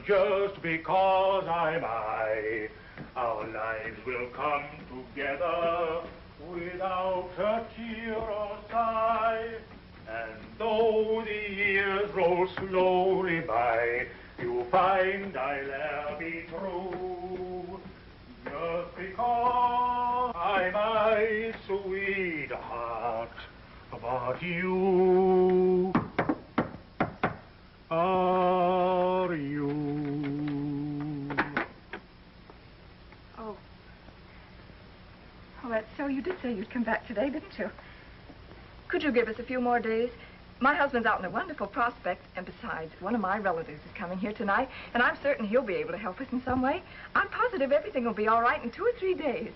just because I'm I. Our lives will come together without a tear or sigh. And though the years roll slowly by, you'll find I'll e'er be true. Just because I'm my sweetheart, but you are you. Oh. Oh, that's so. You did say you'd come back today, didn't you? Could you give us a few more days? My husband's out in a wonderful prospect, and besides, one of my relatives is coming here tonight, and I'm certain he'll be able to help us in some way. I'm positive everything will be all right in 2 or 3 days.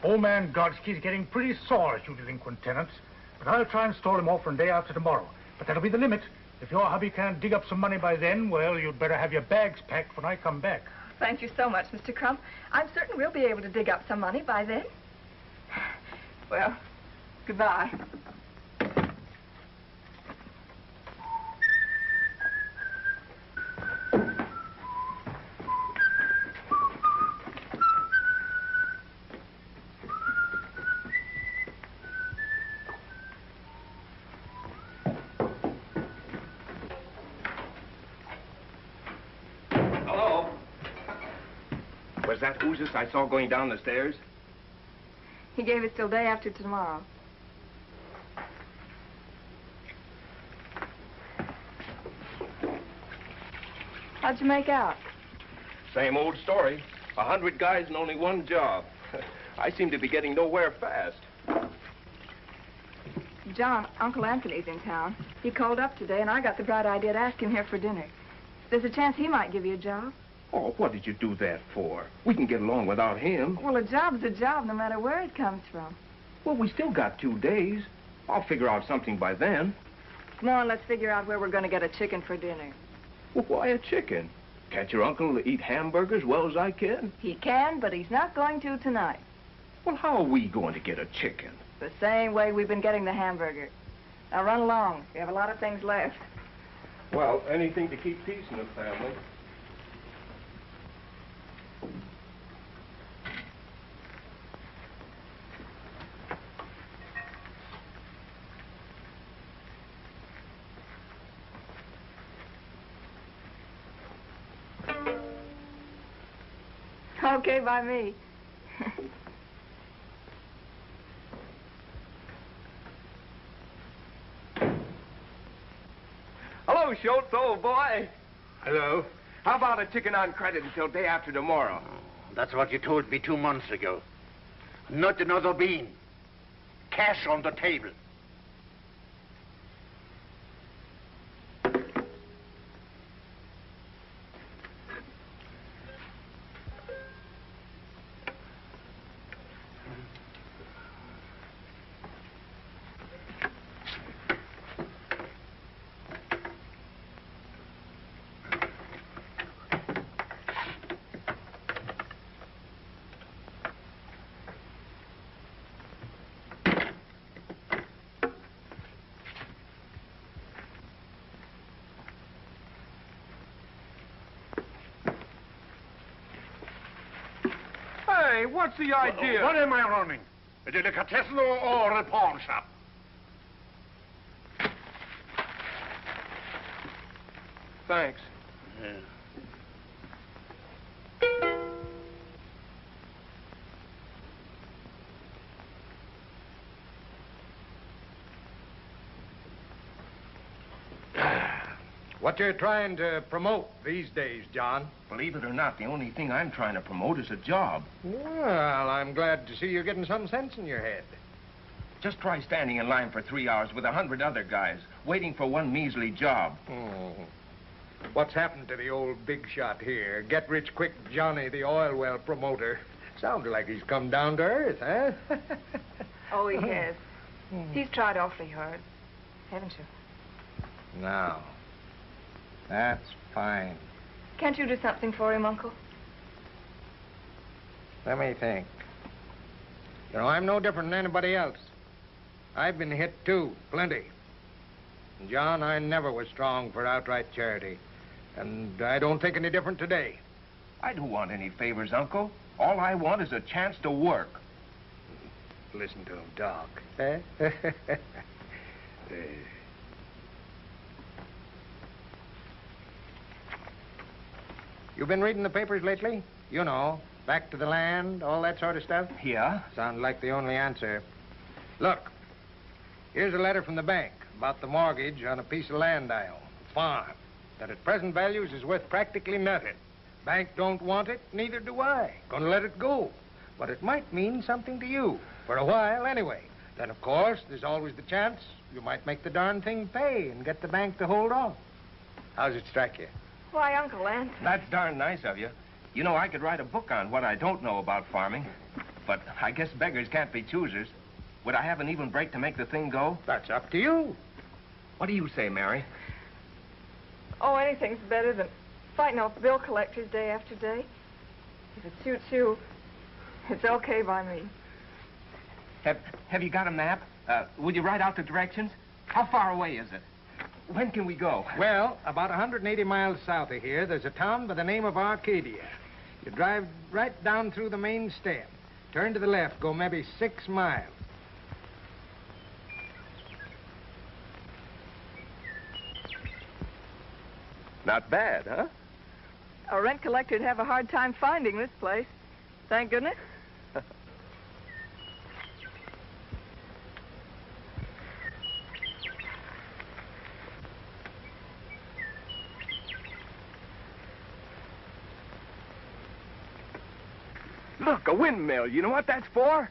Old man Godsky's getting pretty sore at you delinquent tenants, but I'll try and stall him off for a day after tomorrow. But that'll be the limit. If your hubby can't dig up some money by then, well, you'd better have your bags packed when I come back. Thank you so much, Mr. Crump. I'm certain we'll be able to dig up some money by then. Well, goodbye. Was that Oozes I saw going down the stairs? He gave us till day after tomorrow. How'd you make out? Same old story. 100 guys and only one job. I seem to be getting nowhere fast. John, Uncle Anthony's in town. He called up today, and I got the bright idea to ask him here for dinner. There's a chance he might give you a job. Oh, what did you do that for? We can get along without him. Well, a job's a job, no matter where it comes from. Well, we still got 2 days. I'll figure out something by then. Come on, let's figure out where we're going to get a chicken for dinner. Well, why a chicken? Can't your uncle eat hamburgers as well as I can? He can, but he's not going to tonight. Well, how are we going to get a chicken? The same way we've been getting the hamburger. Now, run along. We have a lot of things left. Well, anything to keep peace in the family. Okay, by me. Hello, Schultz, old boy. Hello. How about a chicken on credit until day after tomorrow? That's what you told me 2 months ago. Not another bean. Cash on the table. Hey, what's the idea? What am I running? A delicatessen or a pawn shop? Thanks. Yeah. What you're trying to promote these days, John? Believe it or not, the only thing I'm trying to promote is a job. Well, I'm glad to see you're getting some sense in your head. Just try standing in line for 3 hours with 100 other guys, waiting for one measly job. What's happened to the old big shot here? Get-rich-quick Johnny, the oil well promoter. Sounds like he's come down to earth, huh? Oh, he has. He's tried awfully hard, haven't you? No. That's fine. Can't you do something for him, Uncle? Let me think. You know, I'm no different than anybody else. I've been hit, too, plenty. And John, I never was strong for outright charity. And I don't think any different today. I don't want any favors, Uncle. All I want is a chance to work. Listen to him talk. Eh? You been reading the papers lately? You know, back to the land, all that sort of stuff? Yeah? Sounds like the only answer. Look, here's a letter from the bank about the mortgage on a piece of land I own, a farm, that at present values is worth practically nothing. Bank don't want it, neither do I. Gonna let it go. But it might mean something to you, for a while anyway. Then, of course, there's always the chance you might make the darn thing pay and get the bank to hold on. How's it strike you? Why, Uncle Lance? That's darn nice of you. You know, I could write a book on what I don't know about farming. But I guess beggars can't be choosers. Would I have an even break to make the thing go? That's up to you. What do you say, Mary? Oh, anything's better than fighting off bill collectors day after day. If it suits you, it's okay by me. Have you got a map? Will you write out the directions? How far away is it? When can we go? Well, about 180 miles south of here, there's a town by the name of Arcadia. You drive right down through the main stem. Turn to the left, go maybe 6 miles. Not bad, huh? A rent collector'd have a hard time finding this place. Thank goodness. Look, a windmill. You know what that's for?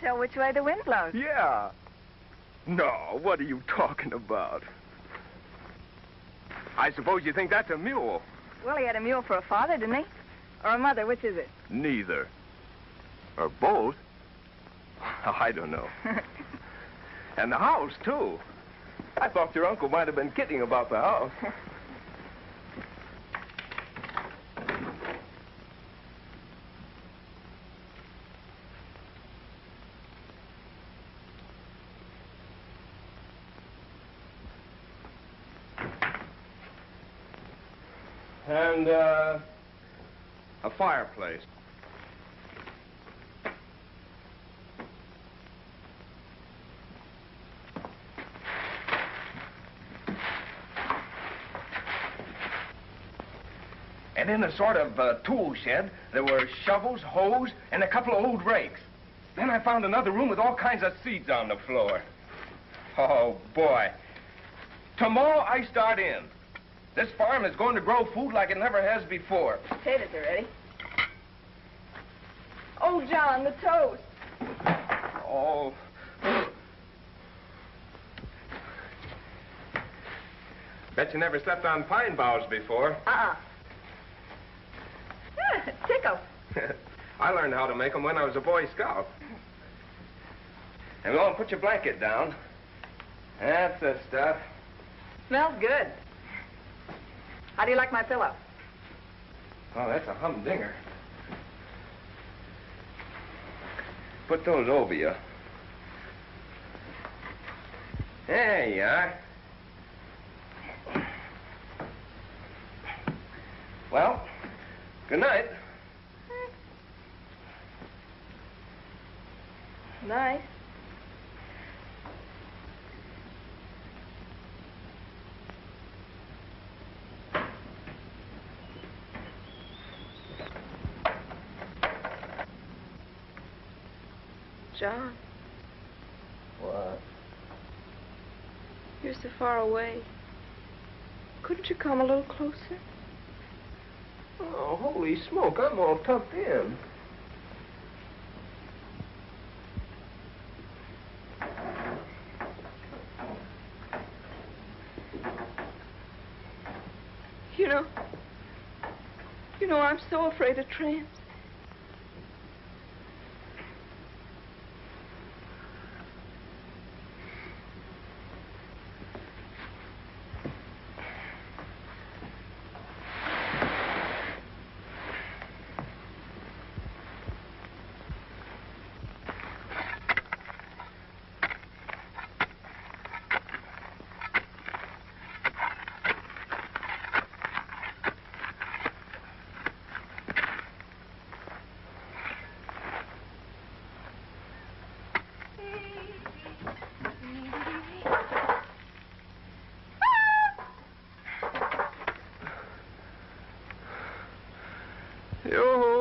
Tell which way the wind blows. Yeah. No, what are you talking about? I suppose you think that's a mule. Well, he had a mule for a father, didn't he? Or a mother, which is it? Neither. Or both. I don't know. And the house, too. I thought your uncle might have been kidding about the house. And, a fireplace. And in a sort of tool shed, there were shovels, hoes, and a couple of old rakes. Then I found another room with all kinds of seeds on the floor. Oh, boy. Tomorrow I start in. This farm is going to grow food like it never has before. Potatoes are ready. Oh, John, the toast. Oh. Bet you never slept on pine boughs before. Tickle. I learned how to make them when I was a Boy Scout. And go and put your blanket down. That's the stuff. Smells good. How do you like my pillow? Oh, that's a humdinger. Put those over you. There you are. Well, good night. Nice. John. What? You're so far away. Couldn't you come a little closer? Oh, holy smoke, I'm all tucked in. You know, I'm so afraid of tramps.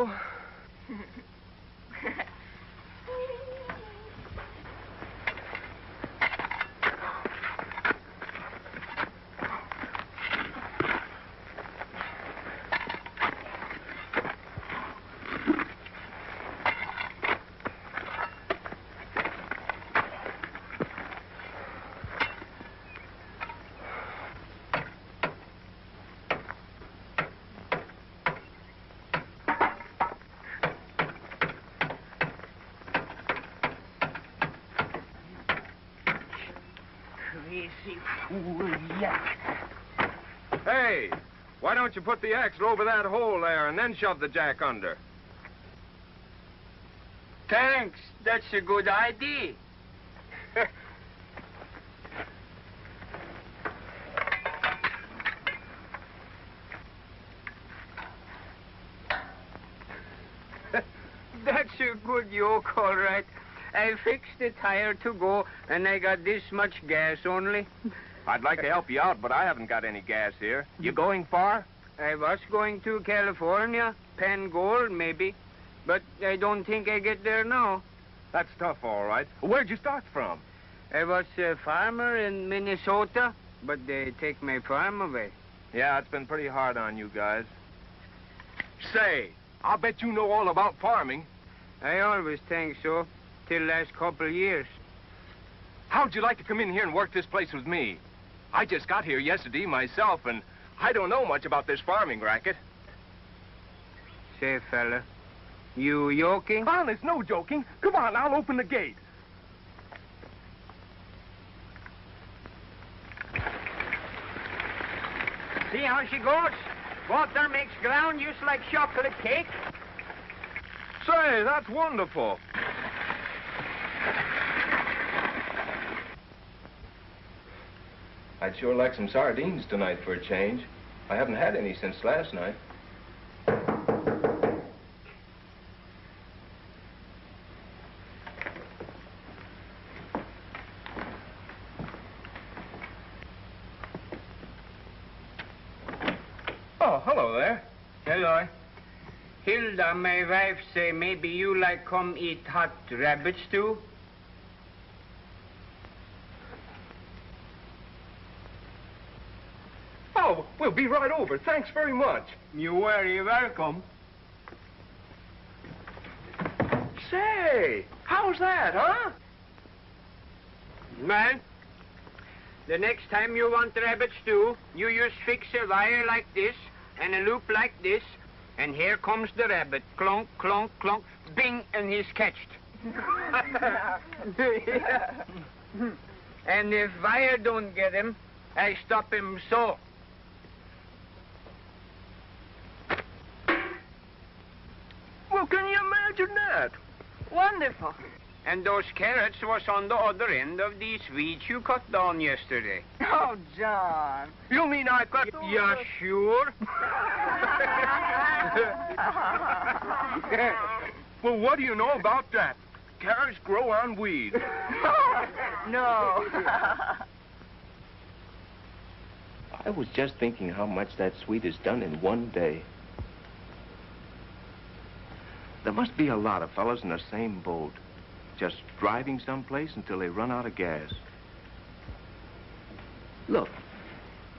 go. Crazy fool yak. Hey, why don't you put the axle over that hole there and then shove the jack under? Thanks. That's a good idea. That's a good yoke, all right. I fixed the tire to go, and I got this much gas only. I'd like to help you out, but I haven't got any gas here. You going far? I was going to California, Pan Gold, maybe. But I don't think I get there now. That's tough, all right. Where'd you start from? I was a farmer in Minnesota, but they take my farm away. Yeah, it's been pretty hard on you guys. Say, I'll bet you know all about farming. I always think so, till last couple years. How'd you like to come in here and work this place with me? I just got here yesterday myself, and I don't know much about this farming racket. Say, fella, you joking? Honest, no joking. Come on, I'll open the gate. See how she goes? Water makes ground just like chocolate cake. Say, that's wonderful. I'd sure like some sardines tonight for a change. I haven't had any since last night. Oh, hello there. Hello. Hilda, my wife, say maybe you like come eat hot rabbit stew? Oh, we'll be right over. Thanks very much. You're very welcome. Say, how's that, huh? Man, the next time you want rabbit stew, you just fix a wire like this and a loop like this, and here comes the rabbit. Clonk, clonk, clonk, bing, and he's catched. And if wire don't get him, I stop him so. Well, can you imagine that? Wonderful. And those carrots was on the other end of these weeds you cut down yesterday. Oh, John. You mean I cut... Yeah, sure. Well, what do you know about that? Carrots grow on weeds. No. I was just thinking how much that sweet is done in one day. There must be a lot of fellas in the same boat, just driving someplace until they run out of gas. Look,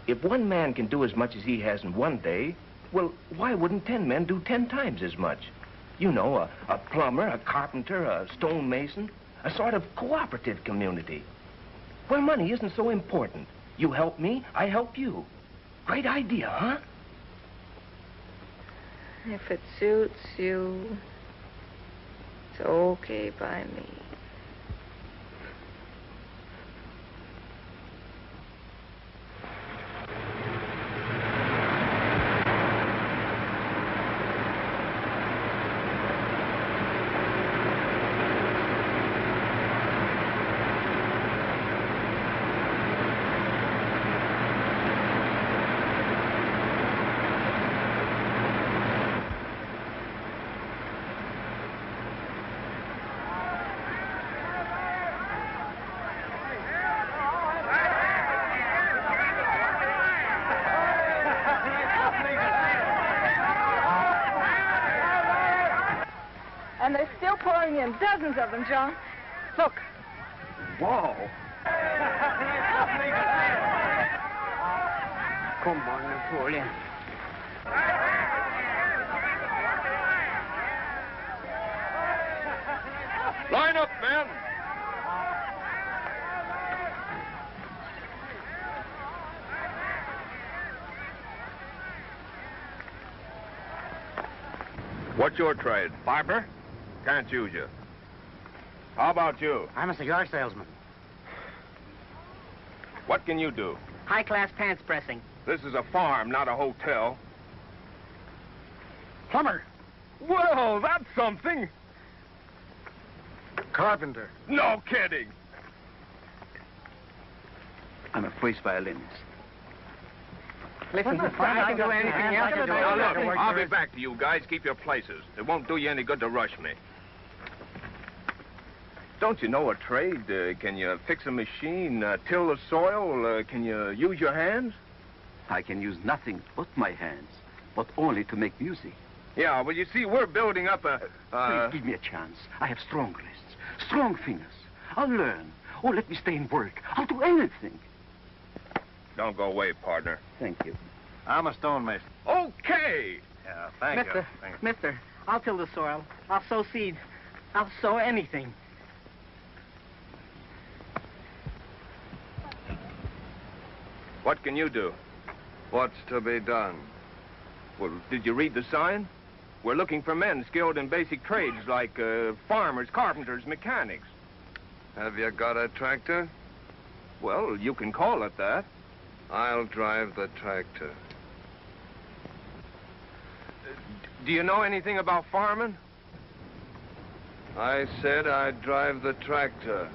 if one man can do as much as he has in one day, well, why wouldn't 10 men do 10 times as much? You know, a plumber, a carpenter, a stonemason, a sort of cooperative community, where money isn't so important. You help me, I help you. Great idea, huh? If it suits you, it's okay by me. And they're still pouring in, dozens of them, John. Look. Whoa. Come on, Napoleon. Line up, men. What's your trade? Barber? Can't use you. How about you? I'm a cigar salesman. What can you do? High-class pants pressing. This is a farm, not a hotel. Plumber. Well, that's something. Carpenter. No kidding. I'm a voice violinist. Listen, before I can do anything else, Now, look, I'll be back to you guys. Keep your places. It won't do you any good to rush me. Don't you know a trade? Can you fix a machine, till the soil? Can you use your hands? I can use nothing but my hands, but only to make music. Yeah, well, you see, we're building up a... Please give me a chance. I have strong wrists, strong fingers. I'll learn. Oh, let me stay and work. I'll do anything. Don't go away, partner. Thank you. I'm a stonemason. Okay. Yeah, thank you. Mister, I'll till the soil. I'll sow seeds. I'll sow anything. What can you do? What's to be done? Well, did you read the sign? We're looking for men skilled in basic trades like farmers, carpenters, mechanics. Have you got a tractor? Well, you can call it that. I'll drive the tractor. Do you know anything about farming? I said I'd drive the tractor.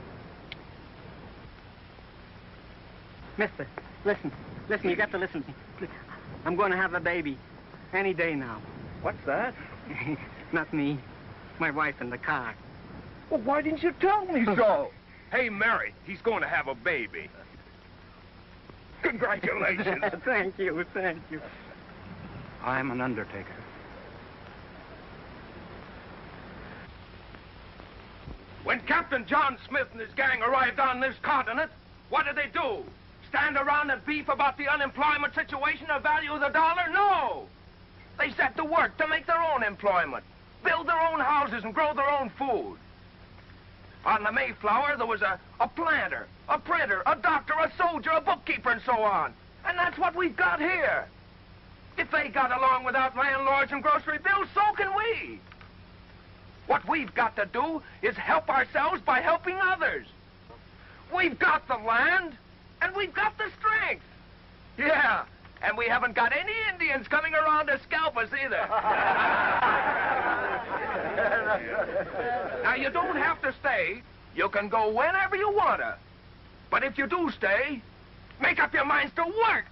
Mister, listen, you got to listen. I'm going to have a baby any day now. What's that? Not me, my wife in the car. Well, why didn't you tell me so? Hey, Mary, he's going to have a baby. Congratulations. Thank you. I'm an undertaker. When Captain John Smith and his gang arrived on this continent, what did they do? Stand around and beef about the unemployment situation or value of the dollar? No! They set to work to make their own employment, build their own houses and grow their own food. On the Mayflower, there was a planter, a printer, a doctor, a soldier, a bookkeeper, and so on. And that's what we've got here. If they got along without landlords and grocery bills, so can we. What we've got to do is help ourselves by helping others. We've got the land, and we've got the strength. Yeah, and we haven't got any Indians coming around to scalp us either. Now, you don't have to stay. You can go whenever you want to. But if you do stay, make up your minds to work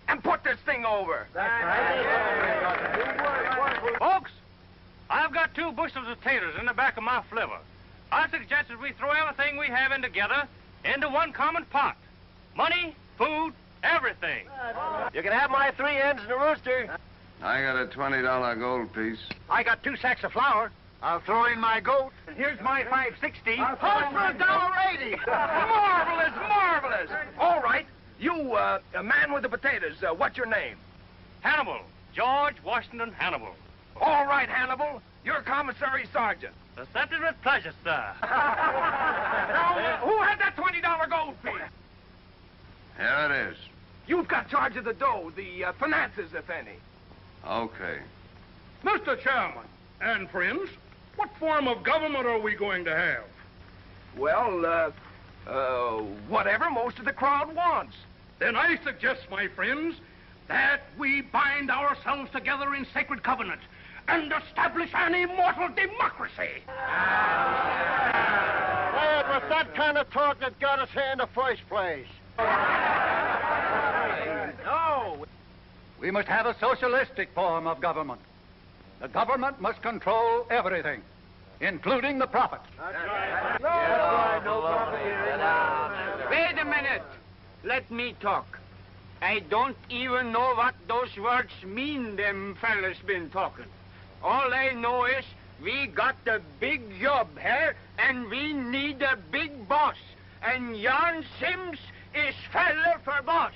and put this thing over. Folks, I've got 2 bushels of taters in the back of my flivver. I suggest that we throw everything we have in together into one common pot. Money, food, everything. You can have my 3 hens and a rooster. I got a $20 gold piece. I got 2 sacks of flour. I'll throw in my goat. And here's my $5.60. Hold for $1.80. Marvelous, marvelous. All right, you, a man with the potatoes, what's your name? Hannibal. George Washington Hannibal. All right, Hannibal, you're commissary sergeant. Accepted with pleasure, sir. Now, who had that $20 gold piece? Here it is. You've got charge of the dough, the finances, if any. Okay. Mr. Chairman and friends, what form of government are we going to have? Well, whatever most of the crowd wants. Then I suggest, my friends, that we bind ourselves together in sacred covenant and establish an immortal democracy. It was that kind of talk that got us here in the first place. No. We must have a socialistic form of government. The government must control everything, including the profits. Wait a minute. Let me talk. I don't even know what those words mean them fellas been talking. All I know is We got a big job here, and we need a big boss. And Jan Sims is feller for boss.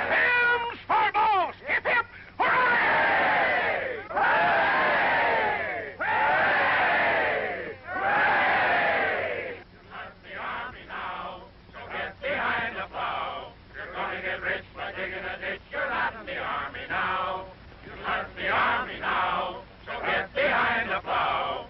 Sims for boss! Hip, hip! Hooray! Hooray! Hooray! Hooray! Start the army now, so get behind the plow. You're gonna get rich by digging a ditch. You're not in the army now. You start the army now, so get behind the plow.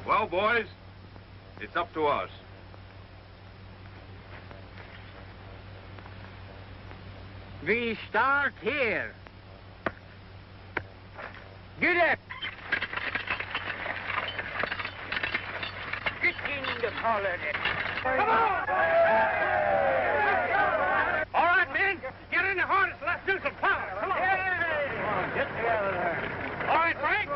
Well, boys, it's up to us. We start here. Get up. Get in the collar. Come on! All right, men, get in the harness. Let's do some power. Come on. Get together there. All right, Frank.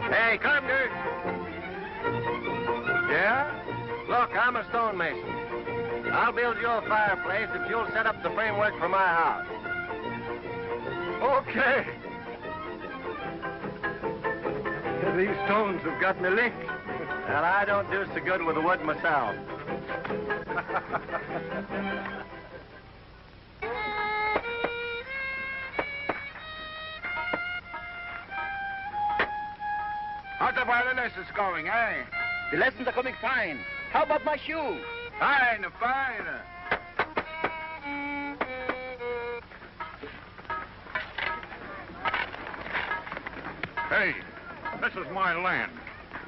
Hey, Carpenter. Yeah? Look, I'm a stonemason. I'll build you a fireplace if you'll set up the framework for my house. Okay. These stones have got me licked. And I don't do so good with the wood myself. How's the violinist going, eh? The lessons are coming fine. How about my shoe? Fine, fine. Hey, this is my land.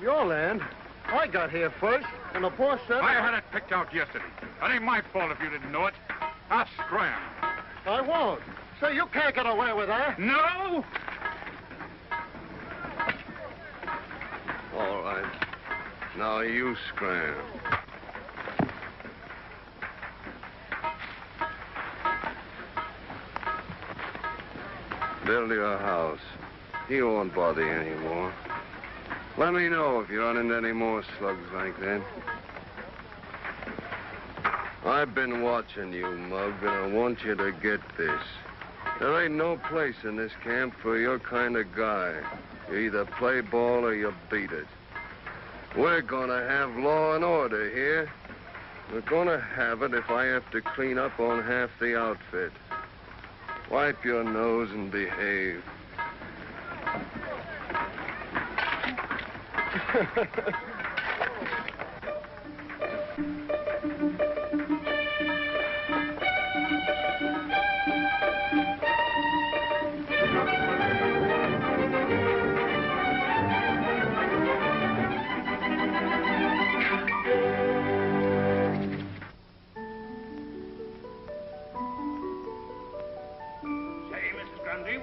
Your land? I got here first, and the boss said... I had it picked out yesterday. It ain't my fault if you didn't know it. I'll scram. I won't. So you can't get away with that. No! All right. Now you scram. Build your house. He won't bother you anymore. Let me know if you run into any more slugs like that. I've been watching you, Mug, and I want you to get this. There ain't no place in this camp for your kind of guy. You either play ball or you beat it. We're gonna have law and order here. We're gonna have it if I have to clean up on half the outfit. Wipe your nose and behave.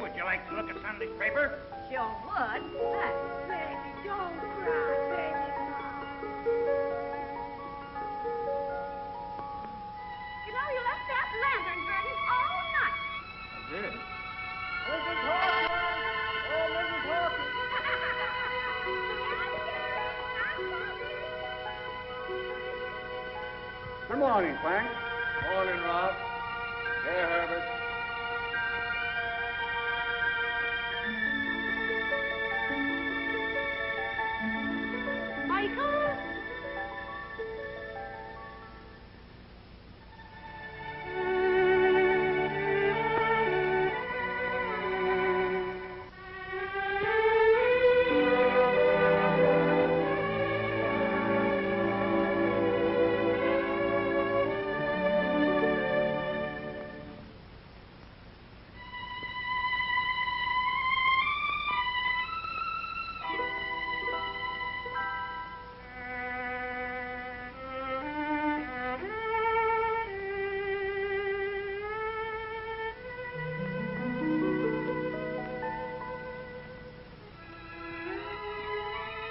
Would you like to look at Sunday's paper? Sure would. Baby, don't cry, baby. You know, Yes. Good morning, Frank. Morning, Rob. Here, Herbert. Michael?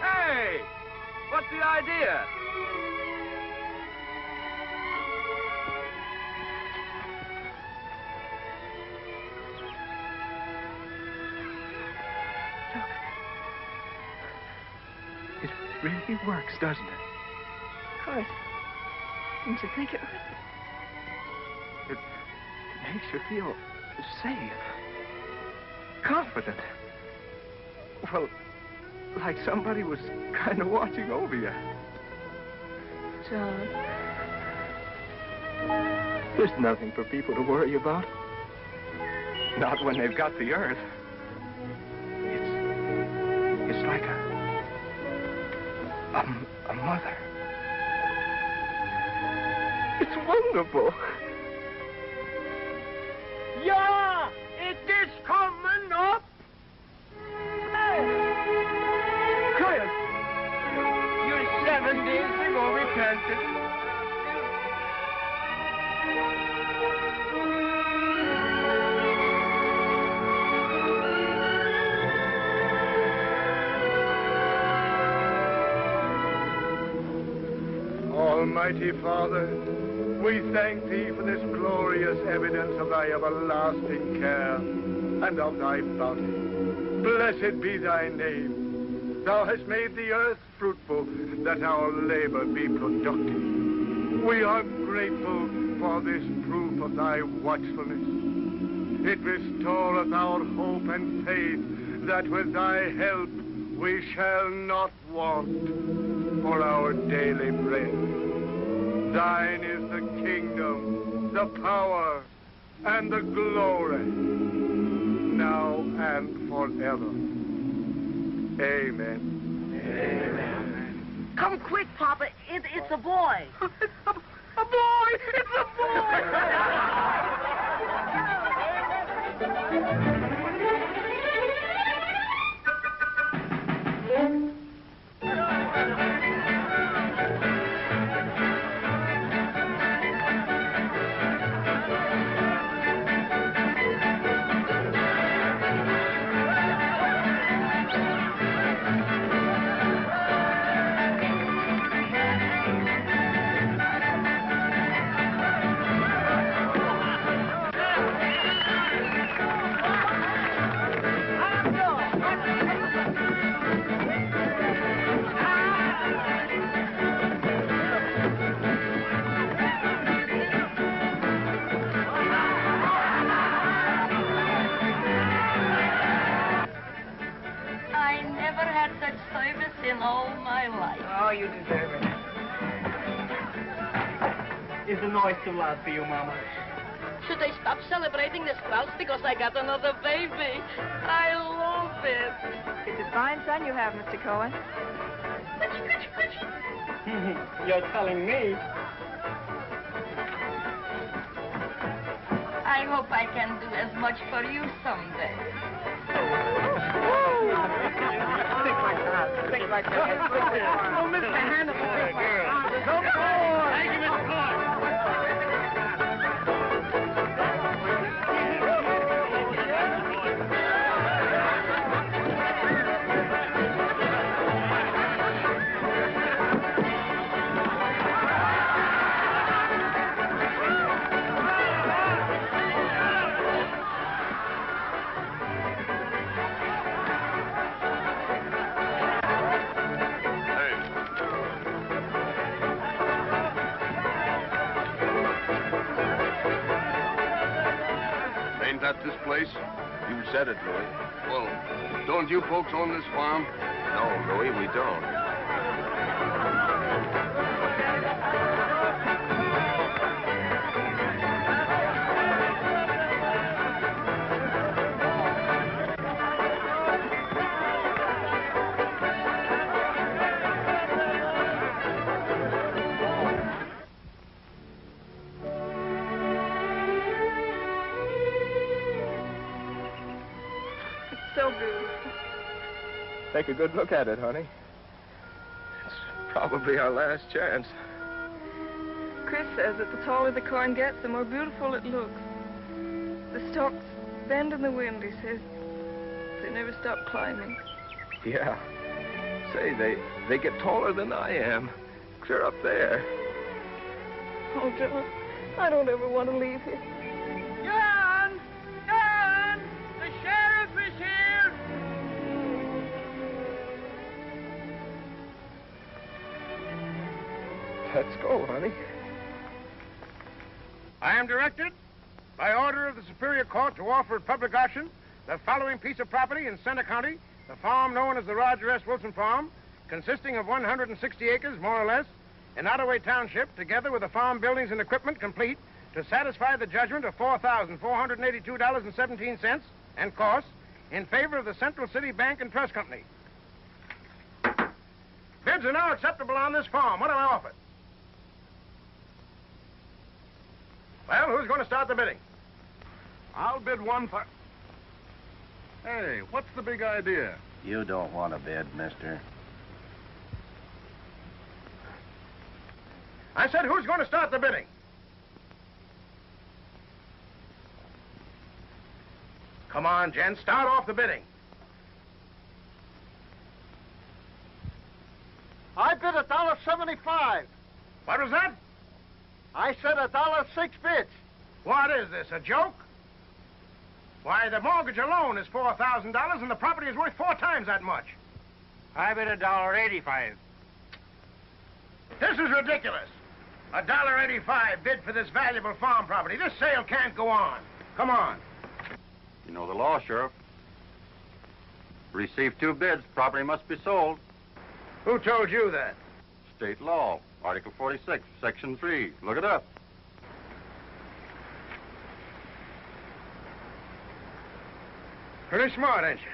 Hey! What's the idea? Look. It really works, doesn't it? Of course. Didn't you think it would? It makes you feel safe, confident. Well, like somebody was kind of watching over you. John. There's nothing for people to worry about. Not when they've got the earth. It's like a mother. It's wonderful. Yeah, it is coming up. Quiet. You 7 days ago repented. Almighty Father, we thank thee for this glorious evidence of thy everlasting care and of thy bounty. Blessed be thy name. Thou hast made the earth fruitful, that our labor be productive. We are grateful for this proof of thy watchfulness. It restoreth our hope and faith that with thy help we shall not want for our daily bread. Thine is the kingdom, the power, and the glory, now and forever. Amen. Amen. Come quick, Papa. It's a boy. A boy! It's a boy! I never had such service in all my life. Oh, you deserve it. It's a noise too loud for you, Mama. Should I stop celebrating this Strauss because I got another baby? I love it. It's a fine son you have, Mr. Cohen. You're telling me. I hope I can do as much for you someday. Stick like that. Stick like that. Oh, Mr. Hannibal. Stick like that. Come on. Thank you, Mr. Cohen. that this place? You said it, Louis. Well, don't you folks own this farm? No, Louis, we don't. So beautiful. Take a good look at it, honey. It's probably our last chance. Chris says that the taller the corn gets, the more beautiful it looks. The stalks bend in the wind, he says. They never stop climbing. Yeah. Say, they get taller than I am. Clear up there. Oh, John, I don't ever want to leave here. John! John! The sheriff is here! Let's go, honey. I am directed, by order of the Superior Court, to offer at public auction the following piece of property in Center County, the farm known as the Roger S. Wilson Farm, consisting of 160 acres, more or less, in Ottaway Township, together with the farm buildings and equipment complete, to satisfy the judgment of $4,482.17 and costs in favor of the Central City Bank and Trust Company. Bids are now acceptable on this farm. What do I offer? Well, who's going to start the bidding? I'll bid one for... Hey, what's the big idea? You don't want to bid, mister. I said, who's going to start the bidding? Come on, Jen, start off the bidding. I bid $1.75. What was that? I said $1.06 bids. What is this, a joke? Why, the mortgage alone is $4,000 and the property is worth 4 times that much. I bid $1.85. This is ridiculous. $1.85 bid for this valuable farm property. This sale can't go on. Come on. You know the law, Sheriff. Receive 2 bids, property must be sold. Who told you that? State law, Article 46, Section 3. Look it up. Pretty smart, ain't you?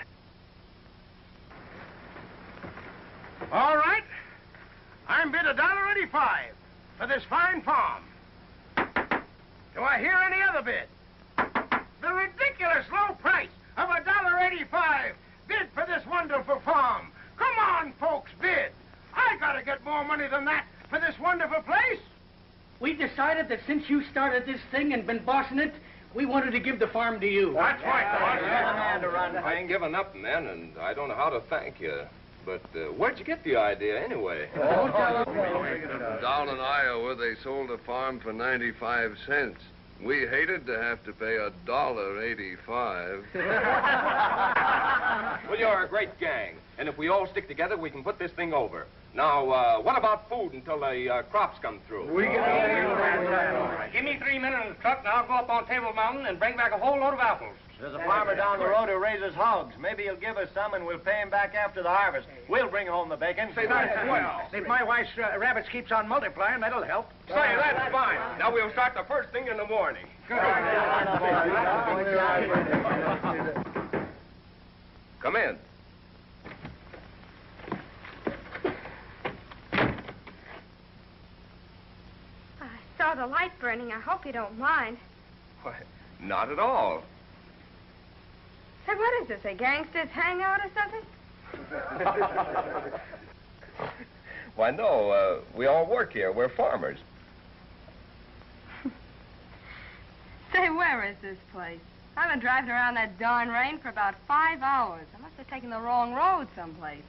All right. I'm bid $1.85 for this fine farm. Do I hear any other bid? The ridiculous low price of $1.85 bid for this wonderful farm. Come on, folks, bid. I gotta get more money than that for this wonderful place. We decided that since you started this thing and been bossing it, we wanted to give the farm to you. That's right. I ain't given up, man, and I don't know how to thank you. But where'd you get the idea, anyway? Down in Iowa, they sold a farm for 95 cents. We hated to have to pay $1.85. Well, you're a great gang, and if we all stick together, we can put this thing over. Now, what about food until the crops come through? Give me 3 minutes in the truck, and I'll go up on Table Mountain and bring back a whole load of apples. There's a farmer down the road who raises hogs. Maybe he'll give us some, and we'll pay him back after the harvest. We'll bring home the bacon. Say, that's swell. If my wife's rabbits keeps on multiplying, that'll help. Say, that's fine. Now we'll start the first thing in the morning. Come in. I saw the light burning. I hope you don't mind. Why, not at all. Say, what is this, a gangster's hangout or something? Why, no, we all work here. We're farmers. Say, where is this place? I've been driving around that darn rain for about 5 hours. I must have taken the wrong road someplace.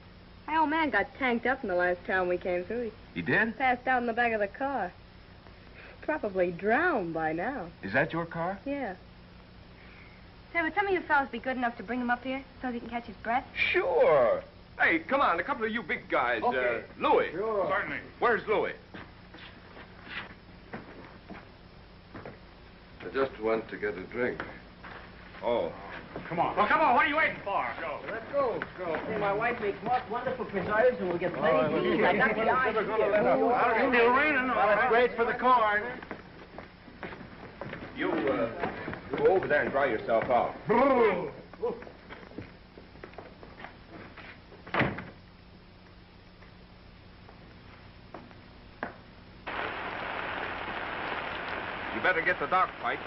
My old man got tanked up in the last town we came through. He did? He passed out in the back of the car. Probably drowned by now. Is that your car? Yeah. Say, would some of you fellas be good enough to bring him up here so he can catch his breath? Sure. Hey, come on, a couple of you big guys. Okay. Louis. Sure. Certainly. Where's Louis? I just went to get a drink. Oh. Come on. Well, come on. What are you waiting for? Go. Let's go. Say, my wife makes most wonderful preserves, and we'll get plenty to eat. I got the eyes here. It's still raining. Well, it's great for the corn. You, go over there and dry yourself out. You better get the dock pipe.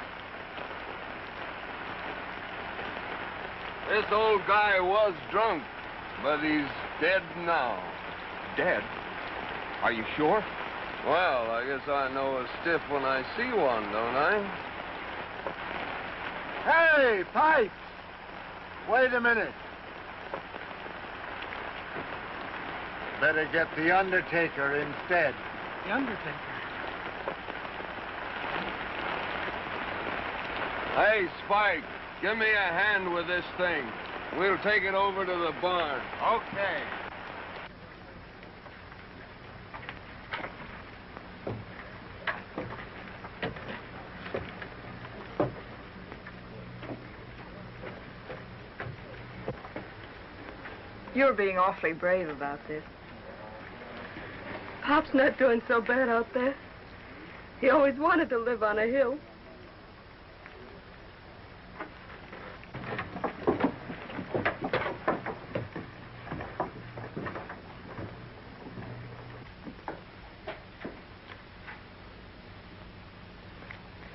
This old guy was drunk, but he's dead now. Dead? Are you sure? Well, I guess I know a stiff when I see one, don't I? Hey, Pipe! Wait a minute. Better get the Undertaker instead. The Undertaker? Hey, Spike, give me a hand with this thing. We'll take it over to the barn. Okay. You're being awfully brave about this. Pop's not doing so bad out there. He always wanted to live on a hill.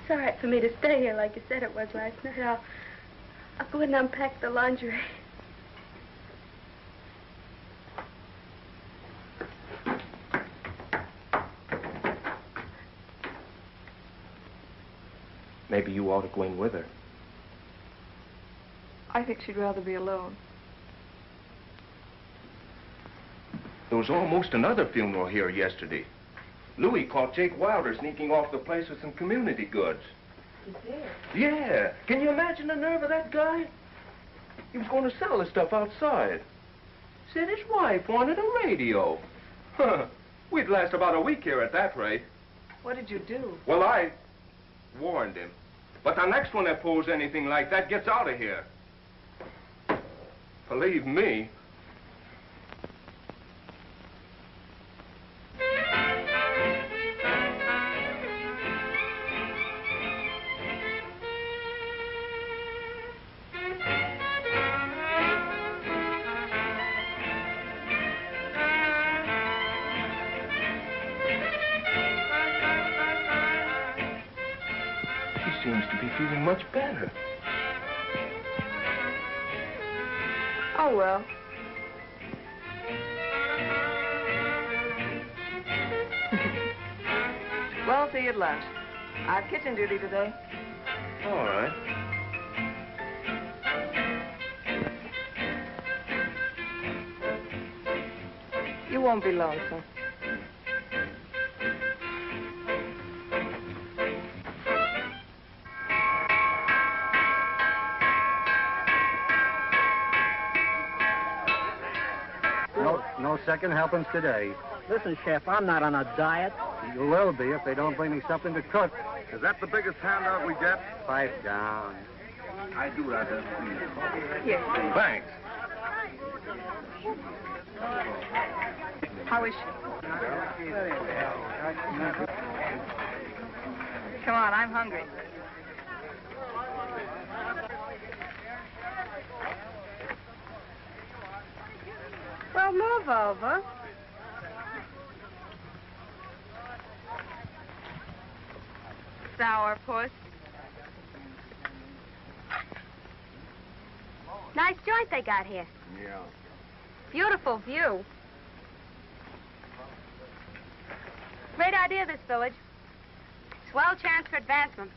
It's all right for me to stay here like you said it was last night. I'll go in and unpack the laundry. Maybe you ought to go in with her. I think she'd rather be alone. There was almost another funeral here yesterday. Louis caught Jake Wilder sneaking off the place with some community goods. He did? Yeah. Can you imagine the nerve of that guy? He was going to sell the stuff outside. Said his wife wanted a radio. Huh. We'd last about a week here at that rate. What did you do? Well, I warned him. But the next one that pulls anything like that gets out of here. Believe me. Seems to be feeling much better. Oh, well. Well, see you at lunch. I have kitchen duty today. All right. You won't be lonesome. No second helpings today. Listen, Chef, I'm not on a diet. You will be if they don't bring me something to cook. Is that the biggest handout we get? Pipe down. I do rather. Yes. Thanks. How is she? Come on, I'm hungry. Well, move over. Sourpuss. Nice joint they got here. Yeah. Beautiful view. Great idea, this village. Swell chance for advancement.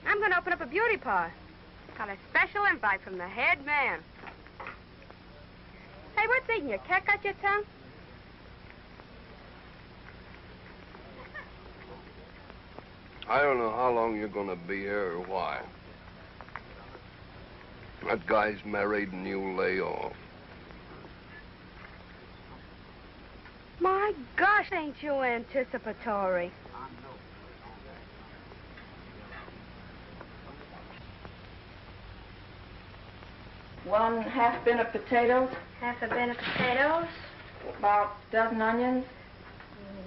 I'm going to open up a beauty parlor. Got a special invite from the head man. Hey, what's eating you? Cat got your tongue? I don't know how long you're gonna be here or why. That guy's married and you lay off. My gosh, ain't you anticipatory? 1 half bin of potatoes. Half a bin of potatoes. About a dozen onions.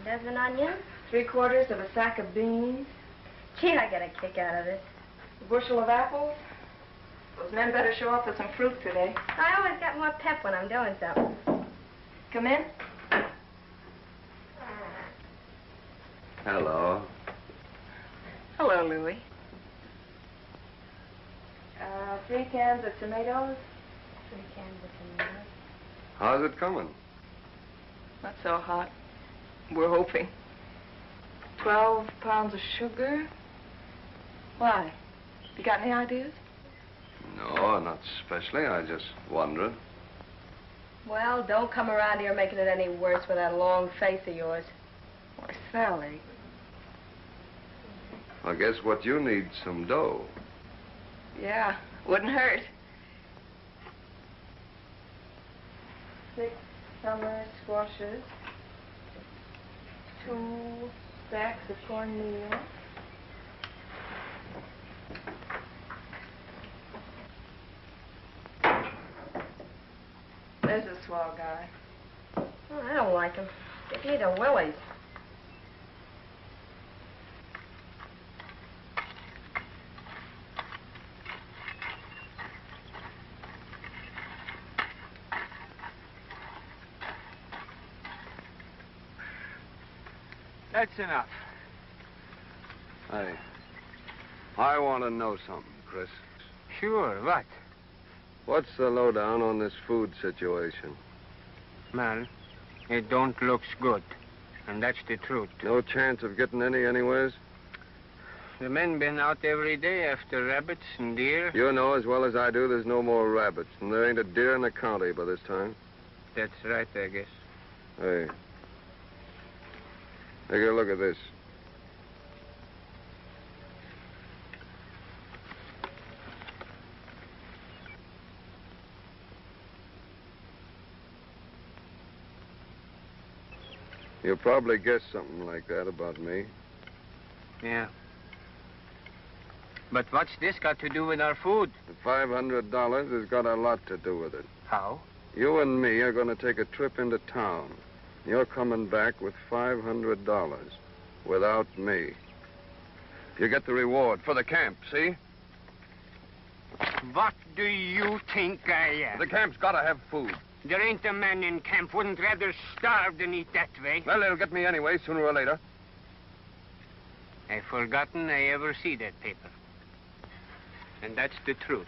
A dozen onions. 3/4 of a sack of beans. Gee, I get a kick out of this. A bushel of apples. Those men better show up with some fruit today. I always got more pep when I'm doing something. Come in. Hello. Hello, Louie. 3 cans of tomatoes. 3 cans of tomatoes. How's it coming? Not so hot. We're hoping. 12 pounds of sugar. Why? You got any ideas? No, not especially. I just wondered. Well, don't come around here making it any worse with that long face of yours. Why, Sally. I guess what you need some dough. Yeah, wouldn't hurt. 6 summer squashes. 2 sacks of cornmeal. There's a swell guy. Oh, I don't like him. Give me the willies. That's enough. Hey, I want to know something, Chris. Sure, what? What's the lowdown on this food situation? Well, it don't looks good. And that's the truth. No chance of getting any anyways? The men been out every day after rabbits and deer. You know as well as I do there's no more rabbits, and there ain't a deer in the county by this time. That's right, I guess. Hey. Take a look at this. You'll probably guess something like that about me. Yeah. But what's this got to do with our food? The $500 has got a lot to do with it. How? You and me are going to take a trip into town. You're coming back with $500 without me. You get the reward for the camp, see? What do you think I am? The camp's got to have food. There ain't a man in camp wouldn't rather starve than eat that way. Well, it'll get me anyway, sooner or later. I've forgotten I ever see that paper. And that's the truth.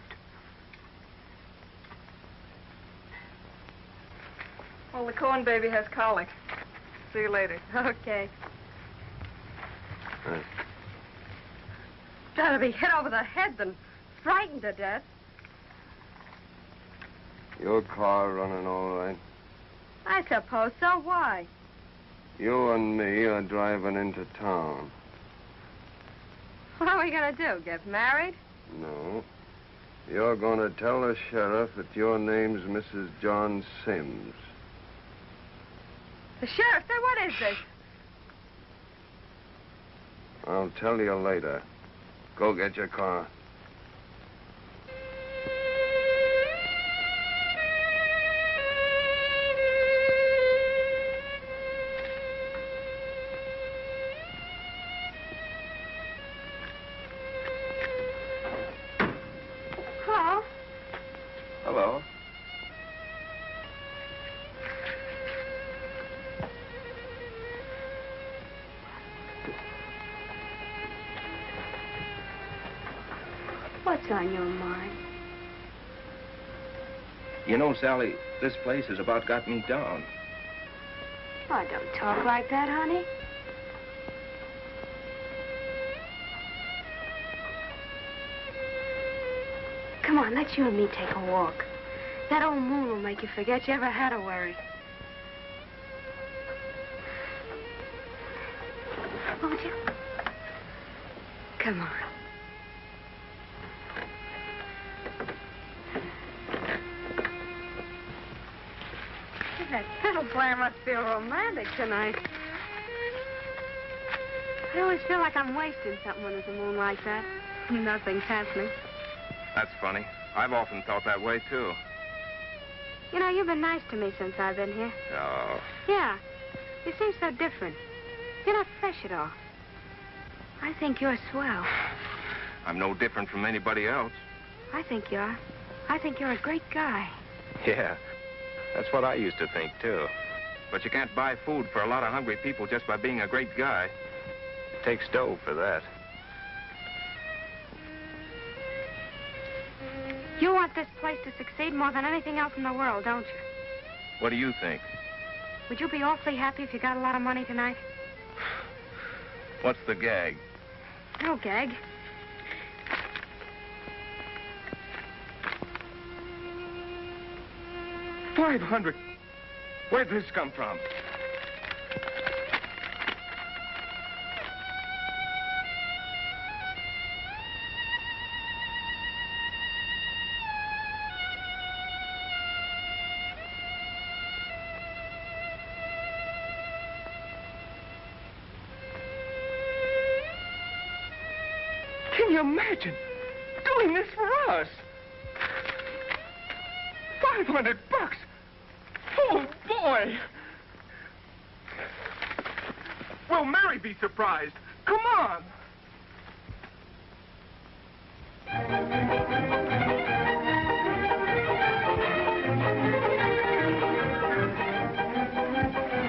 Well, the corn baby has colic. See you later. Okay. Better be hit over the head than frightened to death. Your car running all right? I suppose so. Why? You and me are driving into town. What are we going to do, get married? No. You're going to tell the sheriff that your name's Mrs. John Sims. The sheriff? Say, what is this? I'll tell you later. Go get your car. Hello? Hello. What's on your mind? You know, Sally, this place has about got me down. Oh, don't talk like that, honey. Come on, let you and me take a walk. That old moon will make you forget you ever had a worry. Won't you? Come on. That fiddle player must feel romantic tonight. I always feel like I'm wasting something when there's a moon like that. Nothing's happening. That's funny. I've often felt that way, too. You know, you've been nice to me since I've been here. Oh. Yeah. You seem so different. You're not fresh at all. I think you're swell. I'm no different from anybody else. I think you are. I think you're a great guy. Yeah, that's what I used to think, too. But you can't buy food for a lot of hungry people just by being a great guy. It takes dough for that. You want this place to succeed more than anything else in the world, don't you? What do you think? Would you be awfully happy if you got a lot of money tonight? What's the gag? No gag. $500. Where'd this come from? Can you imagine doing this for us? $500. Oh, boy! Will Mary be surprised? Come on!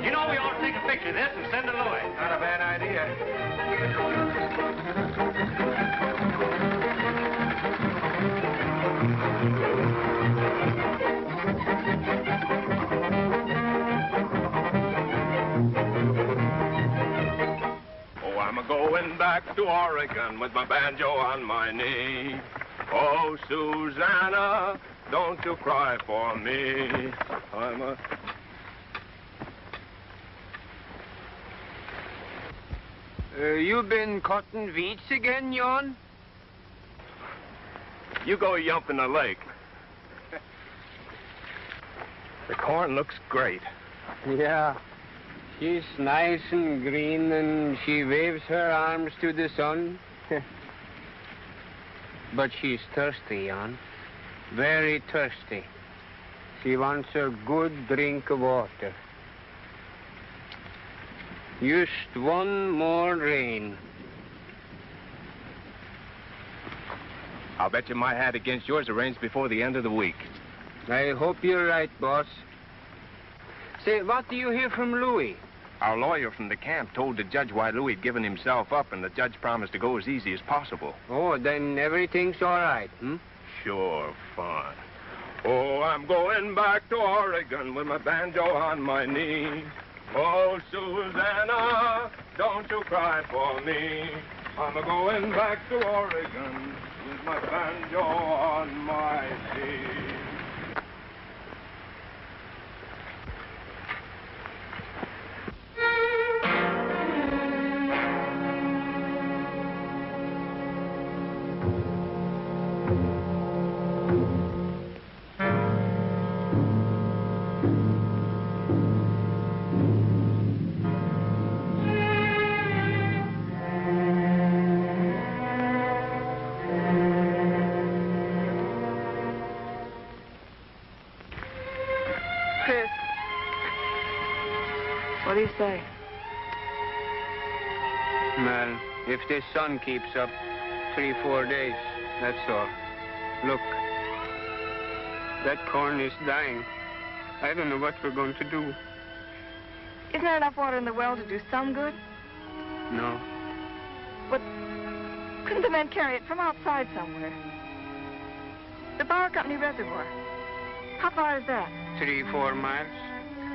You know, we ought to take a picture of this and send it Louis. Not a bad idea. Oh, I'm a-going back to Oregon with my banjo on my knee. Oh, Susanna, don't you cry for me. I'm a... You been cutting weeds again, Jan? You go yump in the lake. The corn looks great. Yeah. She's nice and green, and she waves her arms to the sun. But she's thirsty, Jan. Very thirsty. She wants a good drink of water. Just one more rain. I'll bet you my hat against yours arranged before the end of the week. I hope you're right, boss. Say, what do you hear from Louis? Our lawyer from the camp told the judge why Louis had given himself up, and the judge promised to go as easy as possible. Oh, then everything's all right, hmm? Sure, fine. Oh, I'm going back to Oregon with my banjo on my knee. Oh, Susanna, don't you cry for me. I'm a-going back to Oregon with my banjo on my knee. Chris, what do you say? Well, if this sun keeps up 3-4 days, that's all. Look, that corn is dying. I don't know what we're going to do. Isn't there enough water in the well to do some good? No. But couldn't the men carry it from outside somewhere? The Power Company reservoir. How far is that? 3-4 miles.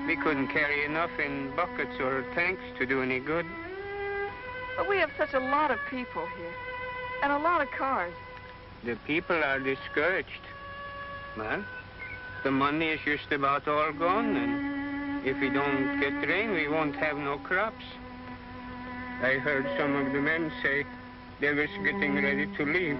We couldn't carry enough in buckets or tanks to do any good. But we have such a lot of people here. And a lot of cars. The people are discouraged. Well, the money is just about all gone, and if we don't get rain, we won't have no crops. I heard some of the men say they was getting ready to leave.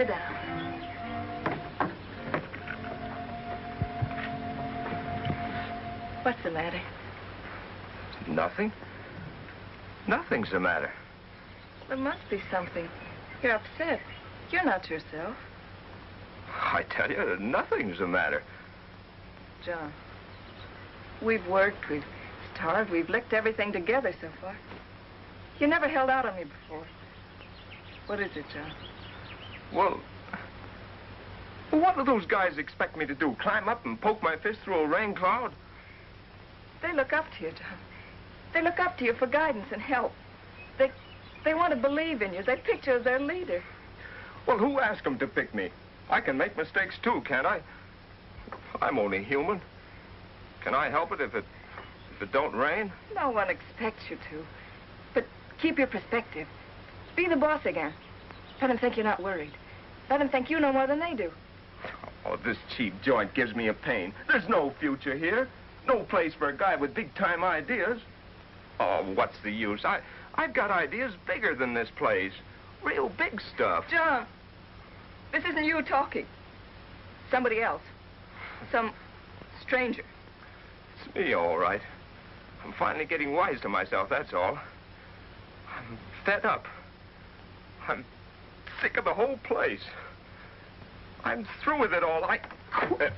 Sit down. What's the matter? Nothing. Nothing's the matter. There must be something. You're upset. You're not yourself. I tell you, nothing's the matter. John, we've worked, we've starved, we've licked everything together so far. You never held out on me before. What is it, John? Well, what do those guys expect me to do? Climb up and poke my fist through a rain cloud? They look up to you, John. They look up to you for guidance and help. They want to believe in you. They picked you as their leader. Well, who asked them to pick me? I can make mistakes too, can't I? I'm only human. Can I help it if it don't rain? No one expects you to. But keep your perspective. Be the boss again. Let them think you're not worried. Let them think you know more than they do. Oh, this cheap joint gives me a pain. There's no future here. No place for a guy with big-time ideas. Oh, what's the use? I've got ideas bigger than this place. Real big stuff. John, this isn't you talking. Somebody else. Some stranger. It's me, all right. I'm finally getting wise to myself, that's all. I'm fed up. I'm sick of the whole place. I'm through with it all. I quit.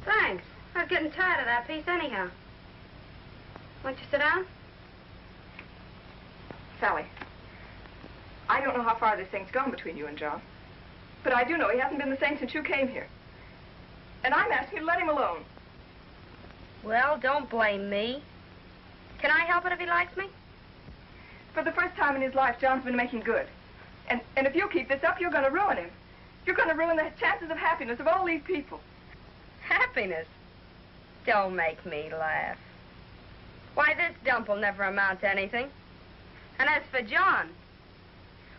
Thanks. I was getting tired of that piece anyhow. Won't you sit down? Sally, I don't know how far this thing's gone between you and John, but I do know he hasn't been the same since you came here. And I'm asking you to let him alone. Well, don't blame me. Can I help it if he likes me? For the first time in his life, John's been making good. And if you keep this up, you're going to ruin him. You're going to ruin the chances of happiness of all these people. Happiness? Don't make me laugh. Why, this dump will never amount to anything. And as for John,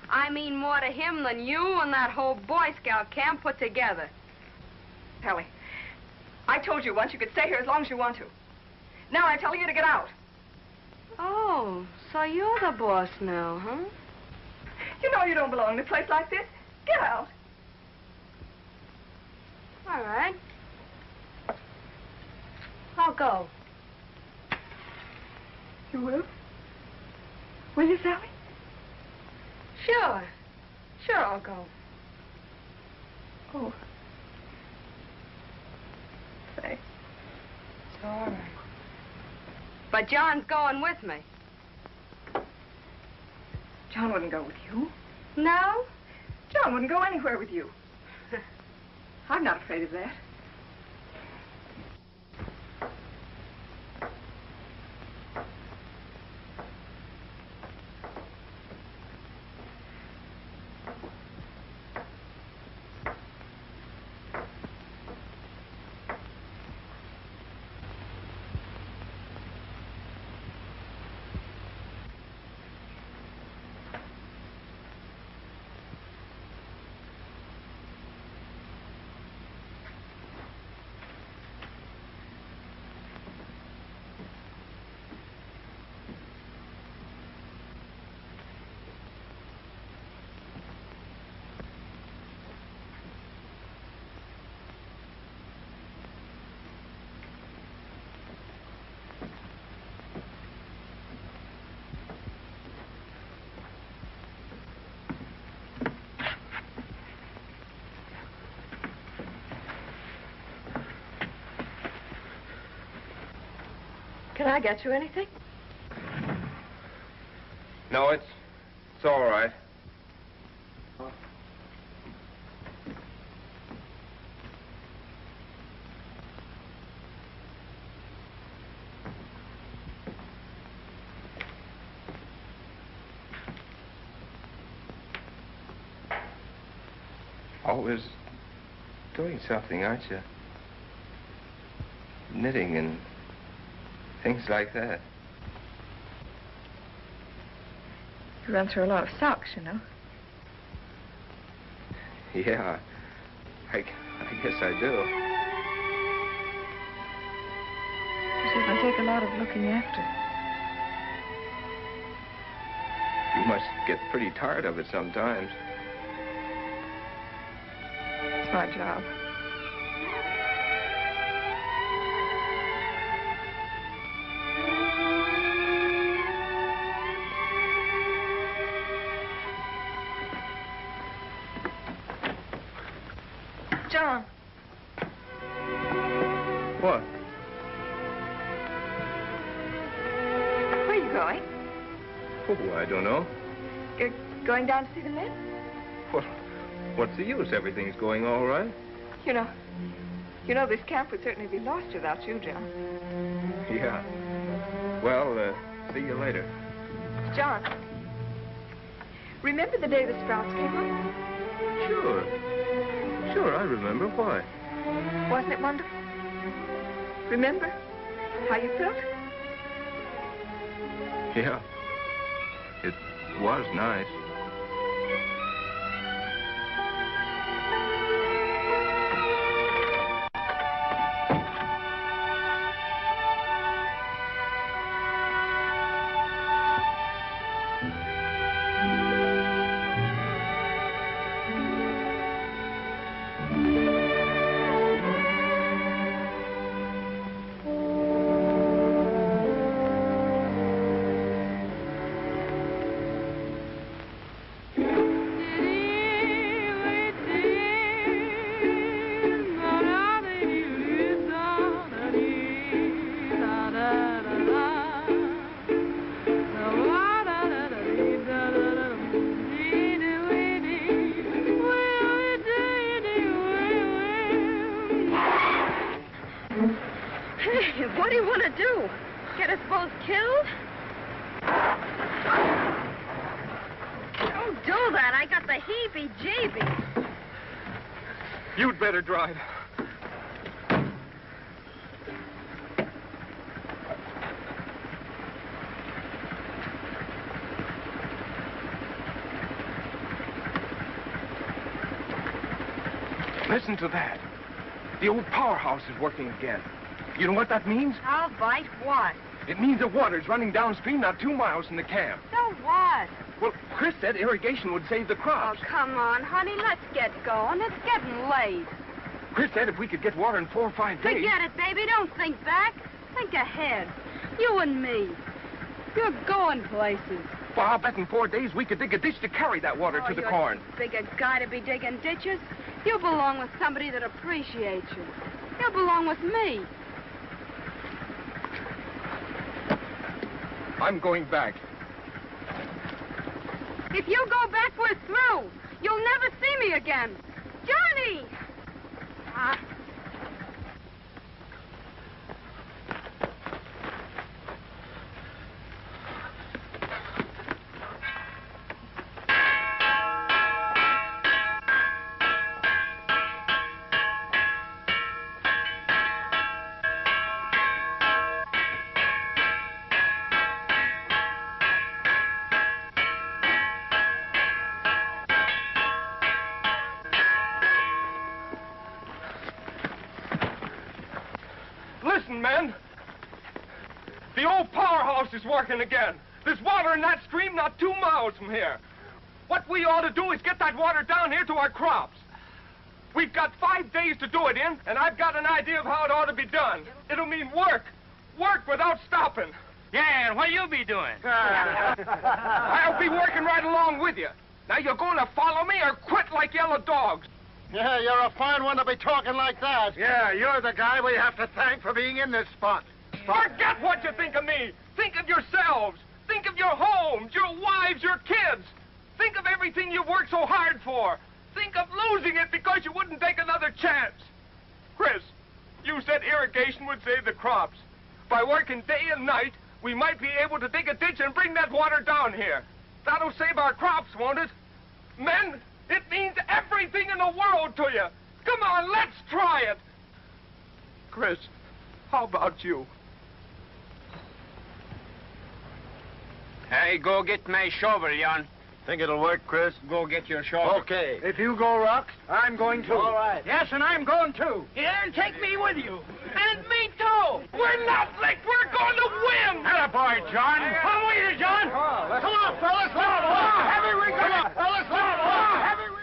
I mean more to him than you and that whole Boy Scout camp put together. Ellie, I told you once you could stay here as long as you want to. Now I'm telling you to get out. Oh, so you're the boss now, huh? You know you don't belong in a place like this. Get out. All right. I'll go. You will? Will you, Sally? Sure. Sure, I'll go. Oh. Say. It's all right. But John's going with me. John wouldn't go with you. No? John wouldn't go anywhere with you. I'm not afraid of that. Can I get you anything? No, it's all right. Always doing something, aren't you? Knitting and things like that. You run through a lot of socks, you know. Yeah, I guess I do. It can take a lot of looking after. You must get pretty tired of it sometimes. It's my job. John. What? Where are you going? Oh, I don't know. You're going down to see the men? Well, what's the use? Everything's going all right. You know this camp would certainly be lost without you, John. Yeah. Well, see you later. John, remember the day the Sprouts came up? Sure. Sure, I remember. Why? Wasn't it wonderful? Remember how you felt? Yeah. It was nice. What do you want to do? Get us both killed? Don't do that. I got the heebie-jeebies. You'd better drive. Listen to that. The old powerhouse is working again. You know what that means? I'll bite what? It means the water's running downstream now 2 miles from the camp. So what? Well, Chris said irrigation would save the crops. Oh, come on, honey. Let's get going. It's getting late. Chris said if we could get water in 4 or 5 days... Forget it, baby. Don't think back. Think ahead. You and me. You're going places. Well, I'll bet in 4 days we could dig a ditch to carry that water to the corn. You're too big a guy to be digging ditches. You belong with somebody that appreciates you. You belong with me. I'm going back. If you go back, we're through. You'll never see me again. Johnny! Listen, men. The old powerhouse is working again. There's water in that stream not 2 miles from here. What we ought to do is get that water down here to our crops. We've got 5 days to do it in, and I've got an idea of how it ought to be done. It'll mean work. Work without stopping. Yeah, and what you be doing? I'll be working right along with you. Now, you're going to follow me or quit like yellow dogs. Yeah, you're a fine one to be talking like that. Yeah, you're the guy we have to thank for being in this spot. Forget what you think of me. Think of yourselves. Think of your homes, your wives, your kids. Think of everything you've worked so hard for. Think of losing it because you wouldn't take another chance. Chris, you said irrigation would save the crops. By working day and night, we might be able to dig a ditch and bring that water down here. That'll save our crops, won't it? Men, It means everything in the world to you. Come on, let's try it. Chris, how about you? Hey, go get my shovel, Jan. Think it'll work, Chris? Go get your shovel. Okay. If you go, Rox, I'm going too. All right. Yes, and I'm going too. Yeah, and take me with you. And me too. We're not licked. We're going to win. Attaboy, John. Come with you, John. Come on, fellas. Come on. Heavy we come on. Fellas, come on. Heavy we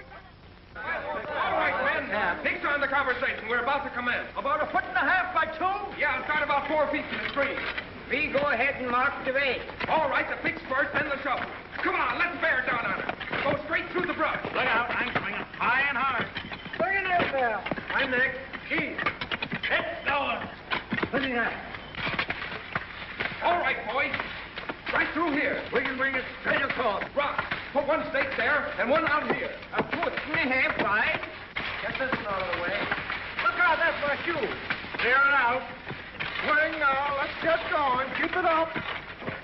All right, men. Pigs are in the conversation. We're about to commence. About 1.5 feet by 2? Yeah, start about 4 feet from the stream. We go ahead and mark the way. All right, the pigs first, then the shovel. Come on, let's bear down on it. Go straight through the brush. Look out, I'm coming up high and hard. Look at that now. I'm next. Keith. It's going. Listen that. All right, boys. Right through here. We can bring it straight across. Rock. Put one stake there and one out here. A foot and a half wide. Get this one out of the way. Look out, that's my shoe. Clear it out. Swing now. Let's get going. Keep it up.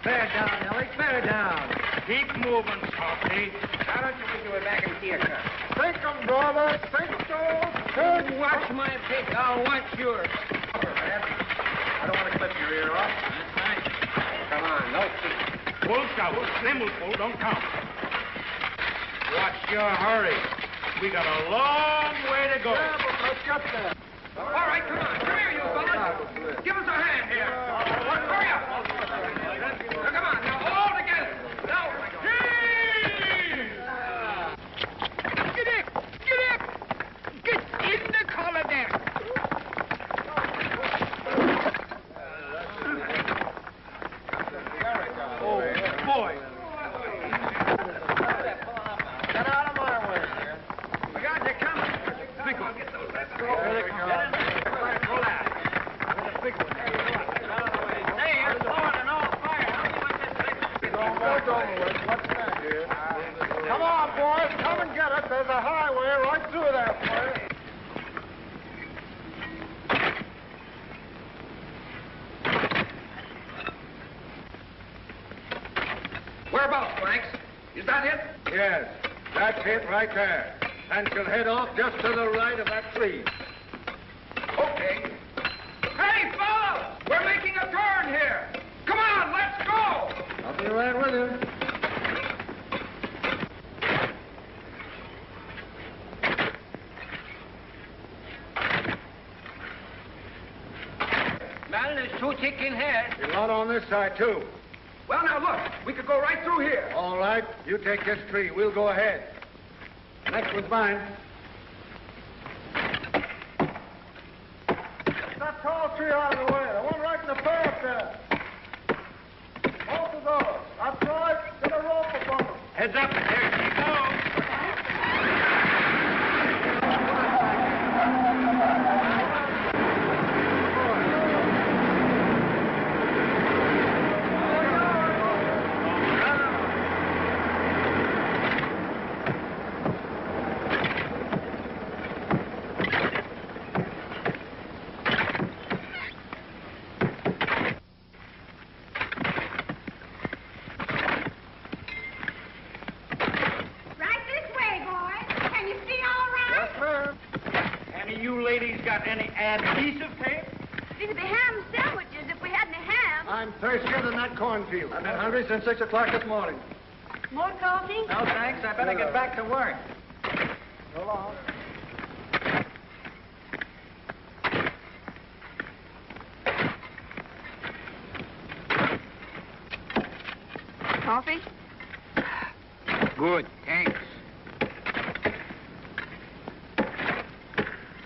Bear down, Ellie. Bear down. Keep moving, Softy. Why don't you do it back in here, sir? Sink 'em, brother. Sink those. Watch my pig. I'll watch yours. I don't want to clip your ear off. That's right. Come on, no feet. Full shovel. Them will pull, don't count. Watch your hurry. We got a long way to go. Yeah, but let's get there. All right, come on. Come here, you fellas. Give us a hand here. Hurry up. Now, come on. Now, all together. Now, Get up! Get up! Get in the collar there! oh, boy. Get out of my way, dear. We got you coming. Big one. Get those. Here they come. Pull out. Hey, you're blowing an all fire. How do you want this thing? What's that, dear? Come on, boys. Come and get it. There's a highway right through that place. Whereabouts, Franks? Is that it? Yes, that's it right there. And she'll head off just to the right of that tree. Okay. Hey, fellas! We're making a turn here. Come on, let's go! I'll be right with you. Man, there's two chicken heads. You're not on this side, too. Well, now, look. We could go right through here. All right, you take this tree. We'll go ahead. Next one's mine. That tall tree out of the way. The one right in the path there. Both of those. That's right. Get a rope upon them. Heads up. There she goes. Right this way, boys. Can you see all right? Yes, ma'am. Any of you ladies got any adhesive tape? These would be ham sandwiches if we had any ham. I'm thirstier than that cornfield. I've been hungry since 6 o'clock this morning. More coffee? No, thanks. I better get back to work. So long. Coffee? Good, thanks.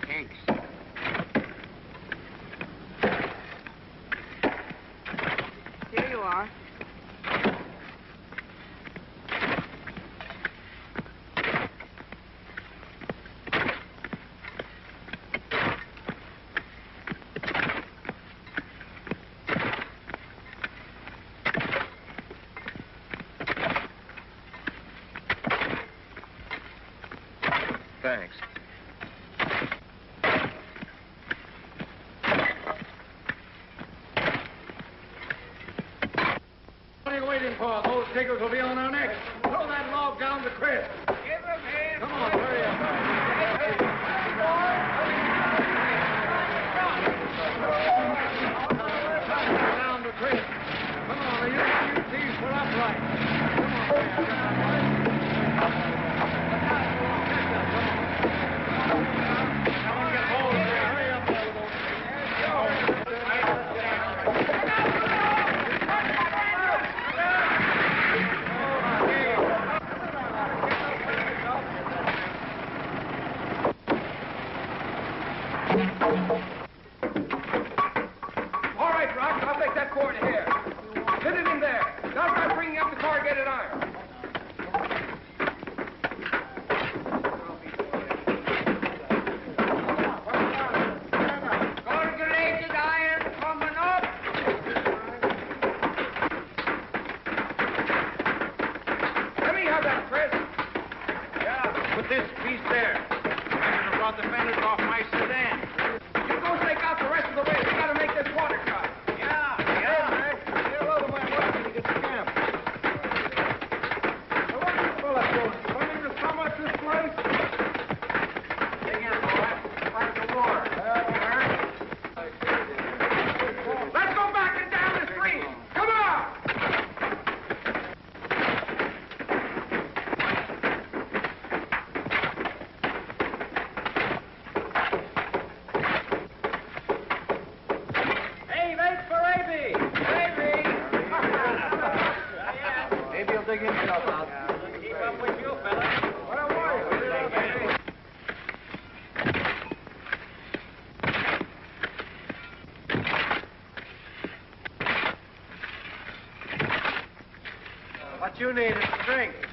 Thanks. Here you are. Thanks. What are you waiting for? Those diggers will be on our necks. Throw that log down to Chris. Give him here. Come on, All right, Rock, I'll take that cord here. Fit it in there. Now start bringing up the car, get it iron. Corrugated iron coming up. Let me have that, Chris. Yeah, put this piece there. I should have brought the fenders off my sedan. You go stake out the rest of the way. We gotta make this water cut. Yeah. Get a load of my weapon to get to camp. Now, what are you fellas doing? You want me to sum up this place? Dig in, boy. Fight the war. Let's go back and down the street. Come on. Hey, wait for Avy! Avy! Maybe he'll dig himself out. Keep up with you, fella. Where were you? What you need is strength.